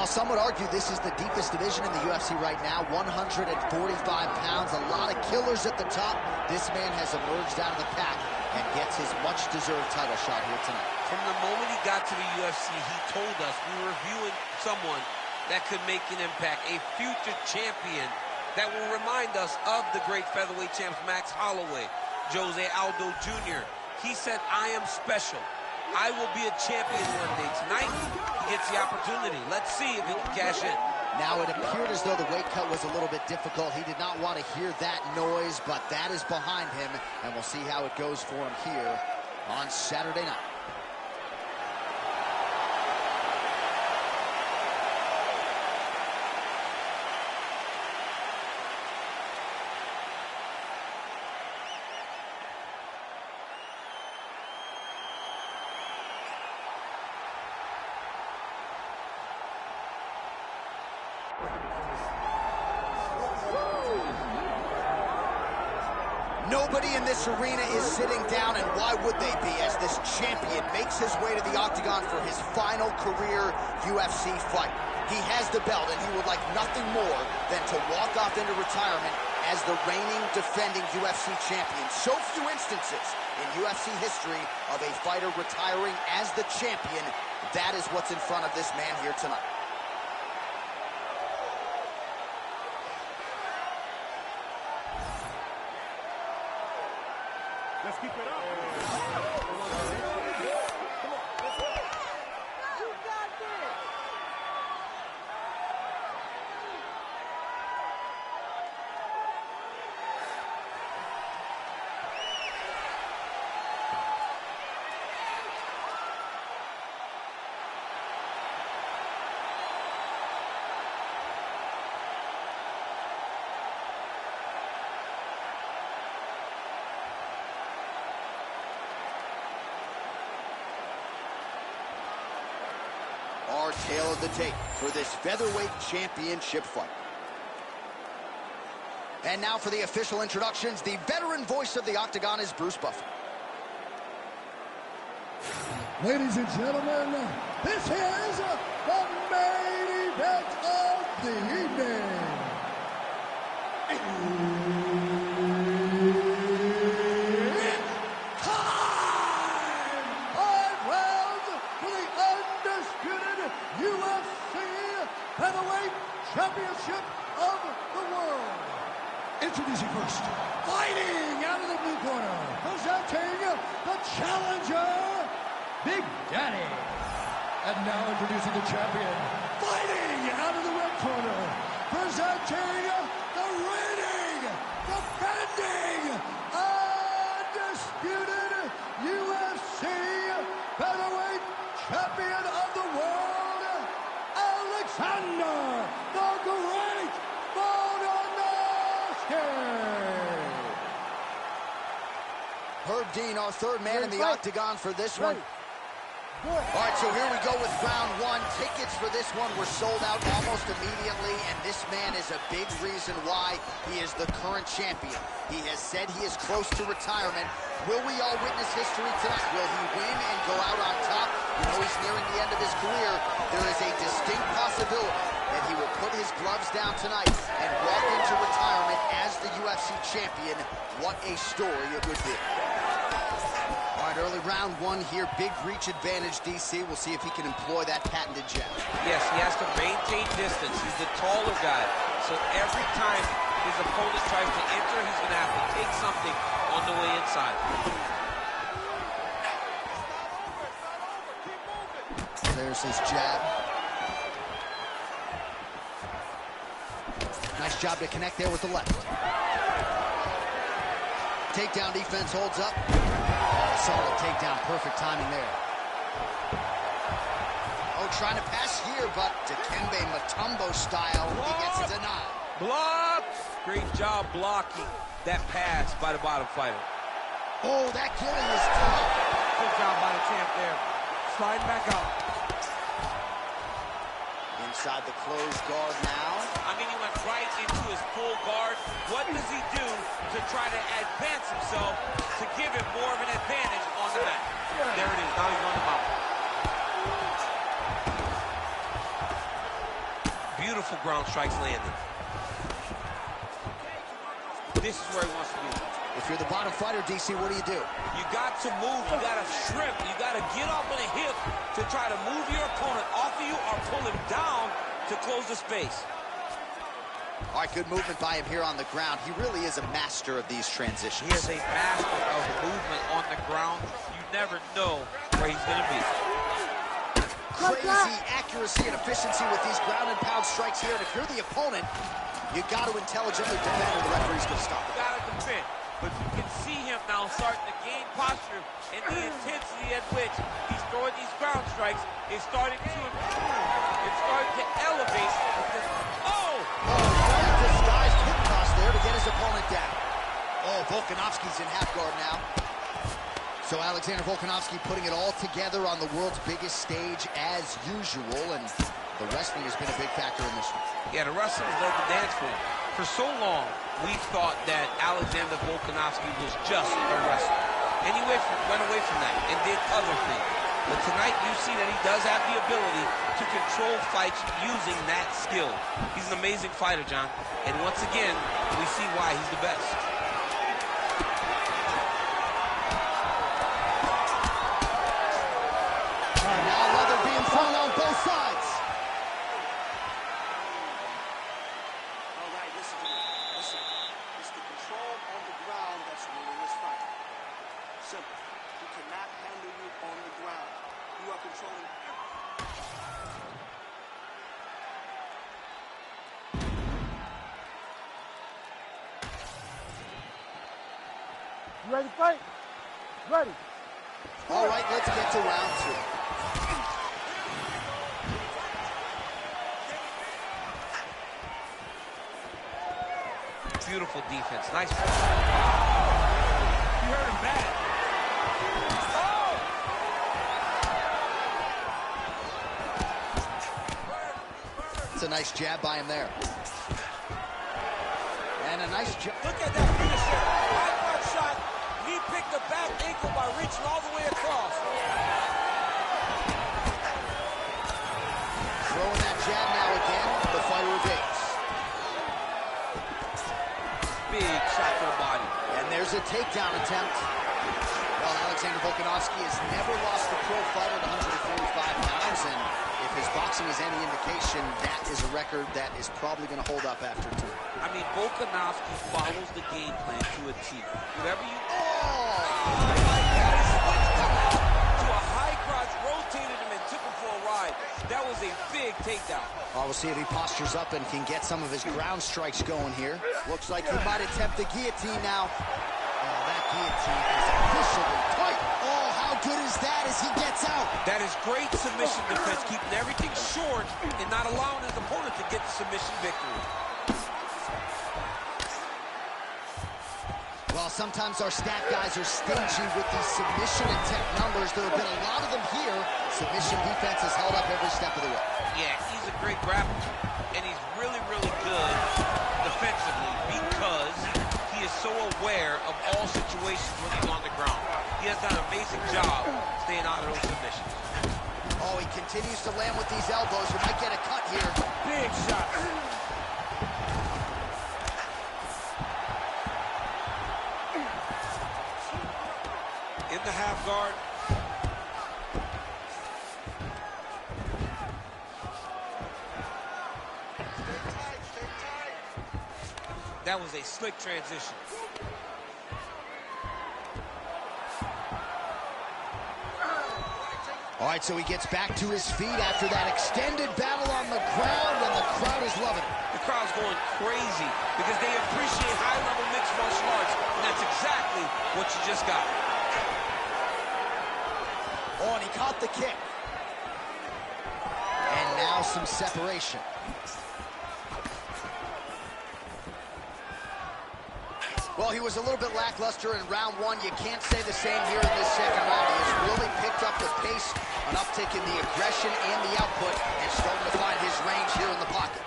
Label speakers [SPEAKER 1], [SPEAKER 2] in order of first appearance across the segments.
[SPEAKER 1] Well, some would argue this is the deepest division in the UFC right now, 145 pounds, a lot of killers at the top. This man has emerged out of the pack and gets his much-deserved title shot here tonight.
[SPEAKER 2] From the moment he got to the UFC, he told us we were viewing someone that could make an impact, a future champion that will remind us of the great featherweight champs Max Holloway, Jose Aldo Jr. He said, I am special. I will be a champion one day. Tonight, he gets the opportunity. Let's see if he can cash in.
[SPEAKER 1] Now, it appeared as though the weight cut was a little bit difficult. He did not want to hear that noise, but that is behind him, and we'll see how it goes for him here on Saturday night. Nobody in this arena is sitting down, and why would they be, as this champion makes his way to the octagon for his final career UFC fight. He has the belt, and he would like nothing more than to walk off into retirement as the reigning, defending UFC champion. So few instances in UFC history of a fighter retiring as the champion. That is what's in front of this man here tonight.
[SPEAKER 3] Let's keep it up.
[SPEAKER 1] Our tale of the tape for this featherweight championship fight. And now for the official introductions, the veteran voice of the octagon is Bruce Buffer.
[SPEAKER 4] Ladies and gentlemen, this is the main event of the evening. Featherweight Championship of the World. Introducing first, fighting out of the blue corner, presenting the challenger, Big Daddy. And now introducing the champion, fighting out of the red corner, presenting the reigning, defending, undisputed UFC Featherweight Champion of the World, Alexander the Great Volkanovski.
[SPEAKER 1] Herb Dean, our third man in the octagon for this one. All right, so here we go with round one. Tickets for this one were sold out almost immediately, and this man is a big reason why he is the current champion. He has said he is close to retirement. Will we all witness history tonight? Will he win and go out on top? You know he's nearing the end of his career. There is a distinct possibility that he will put his gloves down tonight and walk into retirement as the UFC champion. What a story it would be. All right, early round one here, big reach advantage, DC. We'll see if he can employ that patented jab.
[SPEAKER 2] Yes, he has to maintain distance. He's the taller guy. So every time his opponent tries to enter, he's going to have to take something on the way inside.
[SPEAKER 1] There's his jab. Nice job to connect there with the left. Takedown defense holds up. Solid takedown, perfect timing there. Oh, trying to pass here, but Dikembe Mutombo style, he gets it denied.
[SPEAKER 2] Block! Great job blocking that pass by the bottom fighter.
[SPEAKER 1] Oh, that killing is tough.
[SPEAKER 3] Good job by the champ there. Sliding back up.
[SPEAKER 1] Inside the closed guard now.
[SPEAKER 2] I mean, he went right into his full guard. What does he do to try to advance himself to give him more of an advantage on the mat? There it is. Now he's on the mount. Beautiful ground strikes landed. This is where he wants to be.
[SPEAKER 1] If you're the bottom fighter, DC, what do?
[SPEAKER 2] You got to move. You got to shrimp. You got to get off on a hip to try to move your opponent off of you or pull him down to close the space.
[SPEAKER 1] All right, good movement by him here on the ground. He really is a master of these transitions.
[SPEAKER 2] He is a master of movement on the ground. You never know where he's going to be.
[SPEAKER 1] Crazy accuracy and efficiency with these ground and pound strikes here. And if you're the opponent, you got to intelligently defend or the referee's going to stop it.
[SPEAKER 2] You got to defend. But you can see him now starting to gain posture, and the intensity at which he's throwing these ground strikes is starting to improve. It's starting to elevate. Oh!
[SPEAKER 1] Disguised hip toss there to get his opponent down. Oh, Volkanovski's in half guard now. So Alexander Volkanovski putting it all together on the world's biggest stage as usual, and the wrestling has been a big factor in this one.
[SPEAKER 2] Yeah, the wrestling has led the dance floor. For so long, we thought that Alexander Volkanovski was just a wrestler. And he went away from that and did other things. But tonight, you see that he does have the ability to control fights using that skill. He's an amazing fighter, John. And once again, we see why he's the best.
[SPEAKER 1] Now leather being thrown on both sides.
[SPEAKER 5] All right, listen to me. Listen. It's the control on the ground that's winning this fight. Simple. He cannot handle you on the ground. You are controlling
[SPEAKER 3] You ready to fight? Ready.
[SPEAKER 1] All right, let's get to round two.
[SPEAKER 2] Beautiful defense. Nice. You
[SPEAKER 3] heard him bad.
[SPEAKER 1] It's a nice jab by him there. And a nice jab.
[SPEAKER 2] Look at that finisher. High guard shot. He picked the back ankle by reaching all the way across.
[SPEAKER 1] Throwing that jab now again. The fighter evades.
[SPEAKER 2] Big shot to the body.
[SPEAKER 1] And there's a takedown attempt. Well, Alexander Volkanovski has never lost a pro fight at 145 pounds, and if his boxing is any indication, that is a record that is probably going to hold up after two.
[SPEAKER 2] I mean, Volkanovski follows the game plan to a T. Whatever you...
[SPEAKER 1] Oh!
[SPEAKER 2] To a high crotch, rotated him and took him for a ride. That was a big takedown.
[SPEAKER 1] Well, we'll see if he postures up and can get some of his ground strikes going here. Looks like he might attempt the guillotine now. Oh, that guillotine is officially tight. Oh, how good is that as he gets out?
[SPEAKER 2] That is great submission defense, keeping everything short and not allowing his opponent to get the submission victory.
[SPEAKER 1] Well, sometimes our stat guys are stingy with these submission attempt numbers. There have been a lot of them here. Submission defense has held up every step of the way.
[SPEAKER 2] Yeah, he's a great grappler, and he's really, really good defensively because he is so aware of all situations when he's on the ground. He has done an amazing job staying out of those submissions.
[SPEAKER 1] Oh, he continues to land with these elbows. You might get a cut here.
[SPEAKER 2] Big shot. In the half guard. That was a slick transition.
[SPEAKER 1] All right, so he gets back to his feet after that extended battle on the ground, and the crowd is loving it.
[SPEAKER 2] The crowd's going crazy because they appreciate high-level mixed martial arts, and that's exactly what you just got.
[SPEAKER 1] Oh, and he caught the kick. And now some separation. Well, he was a little bit lackluster in round one. You can't say the same here in this second round. He has really picked up the pace, an uptick in the aggression and the output, and starting to find his range here in the pocket.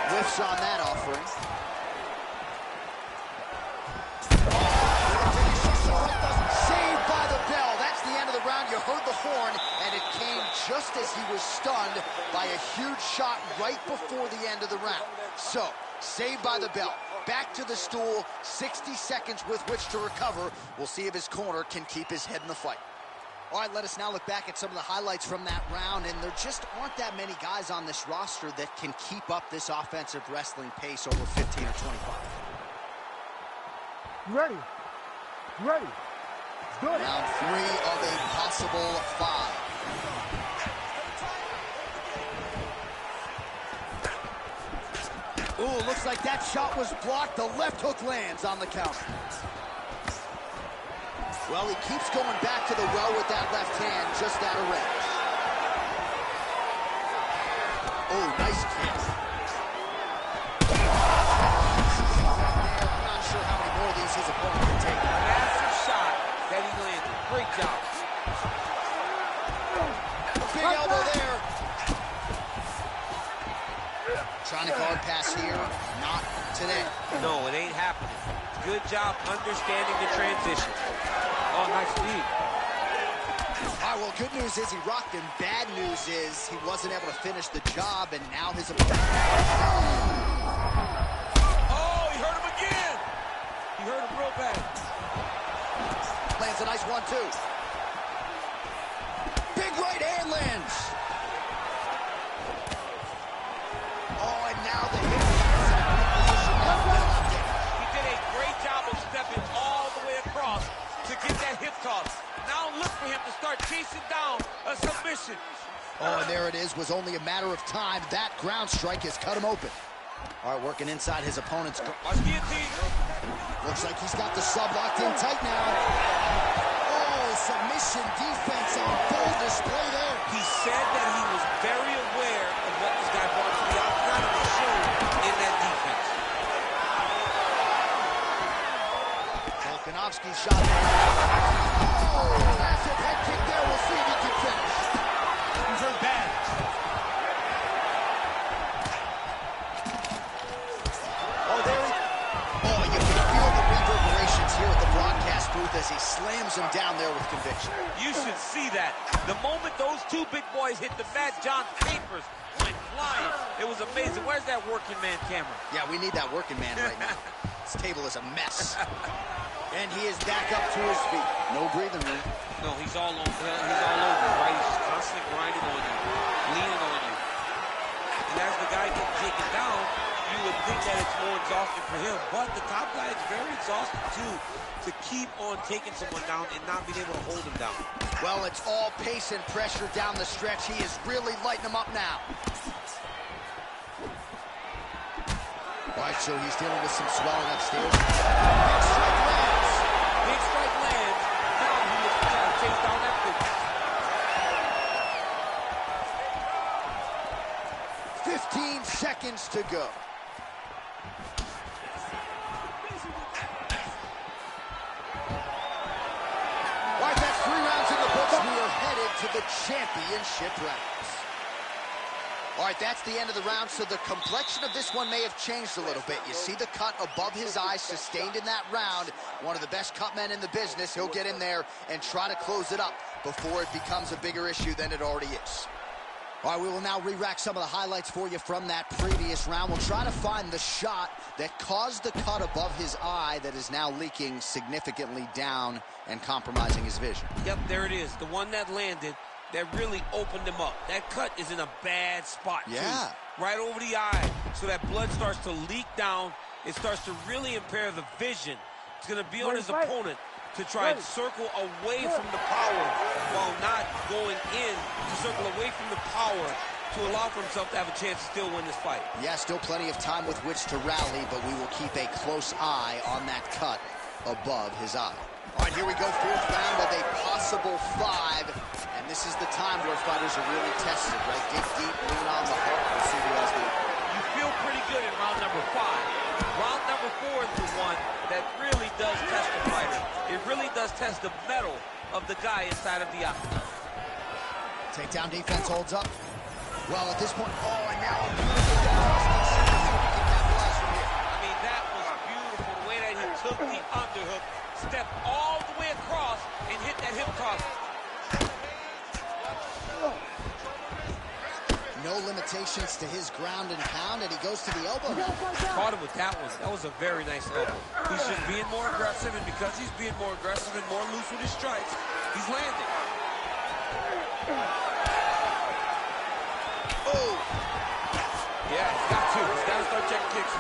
[SPEAKER 1] Whiffs on that offering. Saved by the bell. That's the end of the round. You heard the horn, and it came just as he was stunned by a huge shot right before the end of the round. So, saved by the bell. Back to the stool, 60 seconds with which to recover. We'll see if his corner can keep his head in the fight. All right, let us now look back at some of the highlights from that round, and there just aren't that many guys on this roster that can keep up this offensive wrestling pace over 15 or 25.
[SPEAKER 4] Ready? Ready? Good.
[SPEAKER 1] Round 3 of a possible 5. Ooh, looks like that shot was blocked. The left hook lands on the counter. Well, he keeps going back to the well with that left hand, just out of range. Oh, nice kick. I'm not sure how many more of these his opponent can take.
[SPEAKER 2] Massive shot that he landed. Great job.
[SPEAKER 1] Big elbow there. Trying to guard pass here. Not today.
[SPEAKER 2] No, it ain't happening. Good job understanding the transition. Oh, nice speed.
[SPEAKER 1] All right, well, good news is he rocked him. Bad news is he wasn't able to finish the job, and now his opponent.
[SPEAKER 2] Oh, he hurt him again. He hurt him real bad.
[SPEAKER 1] Lands a nice 1-2. Big right hand lands. Oh, and now the hip position.
[SPEAKER 2] He did a great job of stepping all the way across to get that hip toss. Now look for him to start chasing down a submission.
[SPEAKER 1] Oh, and there it is. Was only a matter of time. That ground strike has cut him open. All right, working inside his opponent's.
[SPEAKER 2] Watch guillotine.
[SPEAKER 1] Looks like he's got the sub locked in tight now. Oh, submission defense on full display there.
[SPEAKER 2] He said that he was very aware of what this guy brought to the outside of the show in that defense.
[SPEAKER 1] Volkanovski shot. Oh, massive head kick there. We'll see if he can finish.
[SPEAKER 3] He's hurt bad.
[SPEAKER 1] Oh, there he... Oh, you can feel the reverberations here at the broadcast booth as he slams him down there with conviction.
[SPEAKER 2] You should see that. The moment those two big boys hit the mat, John's papers went flying. It was amazing. Where's that working man camera?
[SPEAKER 1] Yeah, we need that working man right now. This table is a mess. And he is back up to his feet. No breathing room.
[SPEAKER 2] No, he's all over. He's all over, right? He's just constantly grinding on you, leaning on you. And as the guy gets taken down, you would think that it's more exhausting for him. But the top guy is very exhausted, too, to keep on taking someone down and not being able to hold him down.
[SPEAKER 1] Well, it's all pace and pressure down the stretch. He is really lighting him up now. All right, so he's dealing with some swelling upstairs. Big strike lands.
[SPEAKER 2] Big strike lands. Now he was trying to chase down that finish.
[SPEAKER 1] 15 seconds to go. All right, that's 3 rounds in the books. We are headed to the championship rounds. All right, that's the end of the round, so the complexion of this one may have changed a little bit. You see the cut above his eye sustained in that round. One of the best cut men in the business. He'll get in there and try to close it up before it becomes a bigger issue than it already is. All right, we will now re-rack some of the highlights for you from that previous round. We'll try to find the shot that caused the cut above his eye that is now leaking significantly down and compromising his vision.
[SPEAKER 2] Yep, there it is. The one that landed that really opened him up. That cut is in a bad spot,
[SPEAKER 1] Yeah.
[SPEAKER 2] too. Right over the eye. So that blood starts to leak down. It starts to really impair the vision. It's going to be on his opponent to try and circle away from the power while not going in to circle away from the power to allow for himself to have a chance to still win this fight.
[SPEAKER 1] Yeah, still plenty of time with which to rally, but we will keep a close eye on that cut above his eye. All right, here we go, 4th round of a possible 5. And this is the time where fighters are really tested, right? Dig deep, lean on the heart. We'll see who has the...
[SPEAKER 2] You feel pretty good in round number 5. Round number 4 is the one that really does test the fighter. It really does test the mettle of the guy inside of the octagon.
[SPEAKER 1] Takedown defense holds up. Well, at this point, oh, and now a beautiful down. Let's see if we can capitalize from here.
[SPEAKER 2] I mean, that was beautiful, the way that he took the underhook, stepped all the way across, and hit that hip toss.
[SPEAKER 1] No limitations to his ground and pound, and he goes to the elbow.
[SPEAKER 2] Caught him with that one. That was a very nice elbow. He's just being more aggressive, and because he's being more aggressive and more loose with his strikes, he's landing.
[SPEAKER 1] Oh!
[SPEAKER 2] Yeah, he's got to. He's got to start checking kicks.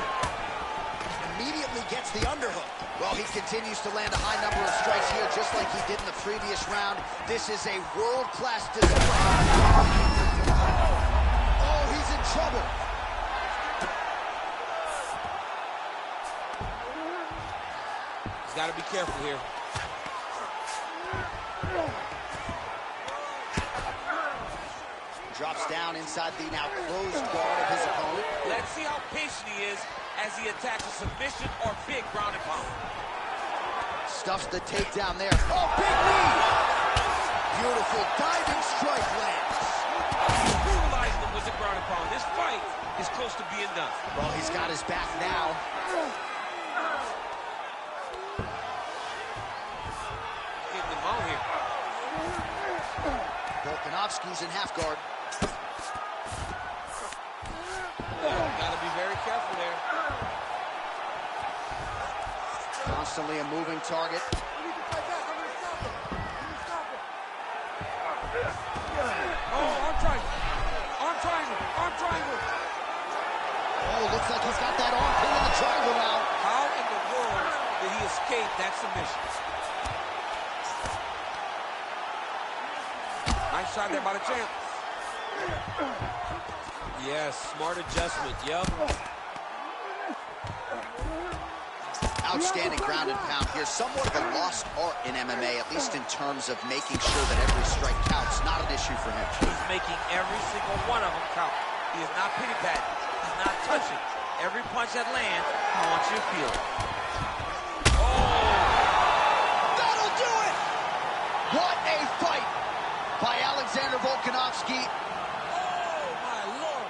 [SPEAKER 1] Immediately gets the underhook. Well, he continues to land a high number of strikes here, just like he did in the previous round. This is a world-class delivery. Oh, he's in trouble.
[SPEAKER 2] He's got to be careful here.
[SPEAKER 1] Drops down inside the now closed guard of his opponent.
[SPEAKER 2] Let's see how patient he is as he attacks a submission or big ground and pound.
[SPEAKER 1] Stuffs the takedown there. Oh, big knee! Beautiful diving strike lands.
[SPEAKER 2] He's brutalizing him with the ground and pound. This fight is close to being done.
[SPEAKER 1] Well, he's got his back now.
[SPEAKER 2] Getting him out here.
[SPEAKER 1] Volkanovski's in half guard.
[SPEAKER 2] Gotta be very careful there.
[SPEAKER 1] Constantly a moving target.
[SPEAKER 3] Oh, arm triangle. Arm triangle. Arm triangle.
[SPEAKER 1] Oh, looks like he's got that arm pin in the triangle now.
[SPEAKER 2] How in the world did he escape that submission? Nice shot there by the champ. Yes, smart adjustment. Yup.
[SPEAKER 1] Outstanding ground and pound here. Somewhat of a lost art in MMA, at least in terms of making sure that every strike counts. Not an issue for him.
[SPEAKER 2] He's making every single one of them count. He is not pity-patting. He's not touching. Every punch that lands, I want you to feel it. Oh!
[SPEAKER 1] That'll do it! What a fight by Alexander Volkanovski.
[SPEAKER 2] Oh, my Lord.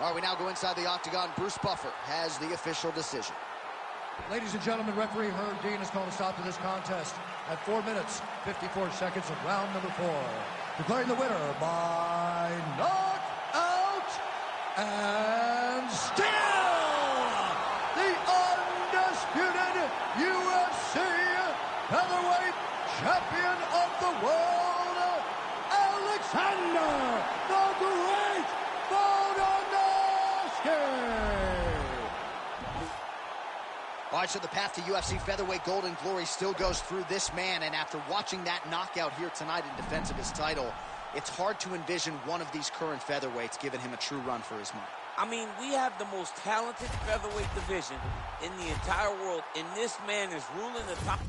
[SPEAKER 1] All right, we now go inside the octagon. Bruce Buffer has the official decision.
[SPEAKER 4] Ladies and gentlemen, referee Herb Dean has called a stop to this contest at 4 minutes, 54 seconds of round number 4. Declaring the winner by knockout and still the undisputed UFC featherweight champion of the world, Alexander the Great Volkanovski.
[SPEAKER 1] All right, so the path to UFC featherweight gold and glory still goes through this man, and after watching that knockout here tonight in defense of his title, it's hard to envision one of these current featherweights giving him a true run for his money.
[SPEAKER 2] I mean, we have the most talented featherweight division in the entire world, and this man is ruling the top.